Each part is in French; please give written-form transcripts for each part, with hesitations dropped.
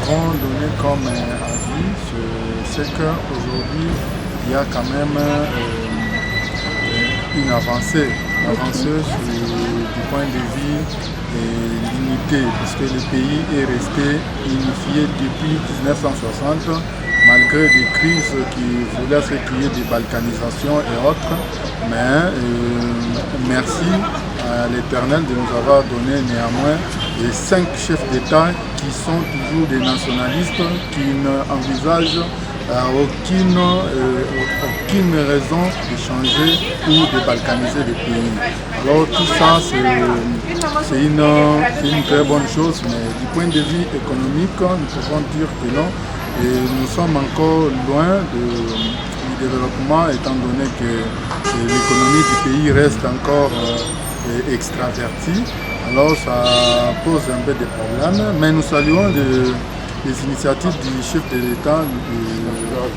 pouvons donner comme avis, c'est qu'aujourd'hui, il y a quand même une avancée du point de vue l'unité, puisque le pays est resté unifié depuis 1960, malgré des crises qui voulaient faire qu'il y ait des balkanisations et autres. Mais merci à l'Éternel de nous avoir donné néanmoins les 5 chefs d'État qui sont toujours des nationalistes, qui n'envisagent aucune raison de changer ou de balkaniser le pays. Alors tout ça, c'est une très bonne chose, mais du point de vue économique, nous pouvons dire que non. Et nous sommes encore loin du développement, étant donné que l'économie du pays reste encore extravertie. Alors ça pose un peu de problèmes, mais nous saluons les initiatives du chef de l'État,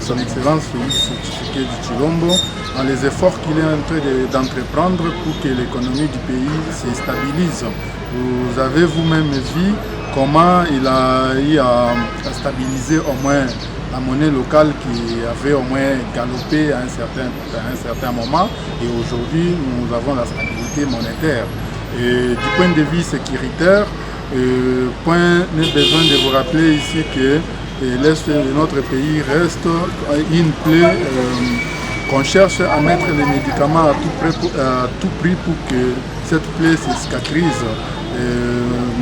son Excellence Félix Tshisekedi Tshilombo, dans les efforts qu'il est en train d'entreprendre pour que l'économie du pays se stabilise. Vous avez vous-même vu comment il a eu à stabiliser au moins la monnaie locale qui avait au moins galopé à un certain moment, et aujourd'hui nous avons la stabilité monétaire. Et du point de vue sécuritaire, point n'est besoin de vous rappeler ici que l'Est de notre pays reste une plaie qu'on cherche à mettre les médicaments à tout prix pour que cette plaie se cicatrise.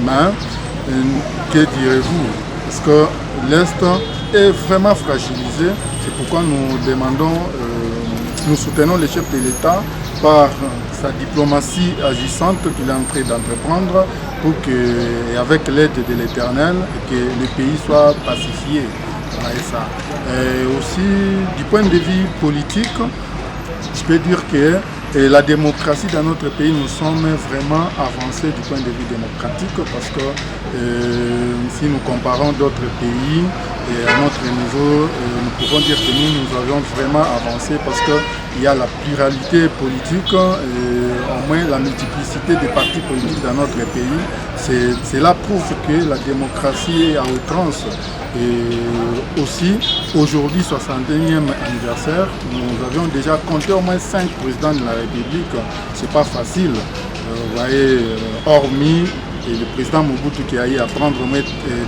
Mais que direz-vous? Parce que l'Est est vraiment fragilisé. C'est pourquoi nous demandons, nous soutenons le chef de l'État par sa diplomatie agissante qu'il est en train d'entreprendre pour que, avec l'aide de l'Éternel, que le pays soit pacifié. Et aussi, du point de vue politique, je peux dire que la démocratie dans notre pays, nous sommes vraiment avancés du point de vue démocratique, parce que si nous comparons d'autres pays et à notre niveau, nous pouvons dire que nous avons vraiment avancé, parce qu'il y a la pluralité politique, au moins la multiplicité des partis politiques dans notre pays. Cela prouve que la démocratie est à outrance. Et aussi, aujourd'hui, 61e anniversaire, nous avions déjà compté au moins 5 présidents de la République. C'est pas facile. Vous voyez, hormis le président Mobutu qui a eu à prendre au moins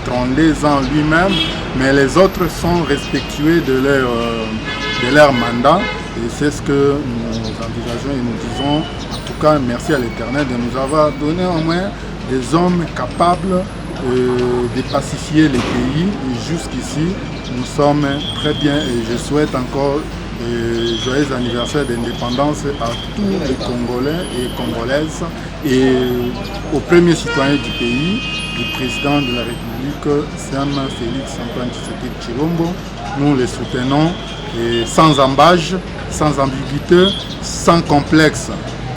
32 ans lui-même, mais les autres sont respectueux de leur mandat. Et c'est ce que nous envisageons et nous disons, en tout cas, merci à l'Éternel de nous avoir donné au moins des hommes capables de pacifier les pays. Et jusqu'ici, nous sommes très bien, et je souhaite encore joyeux anniversaire d'indépendance à tous les Congolais et Congolaises, et aux premiers citoyens du pays, du président de la République, Sam Félix Antoine Tshisekedi Tshilombo. Nous les soutenons, et sans embâche, sans ambiguïté, sans complexe.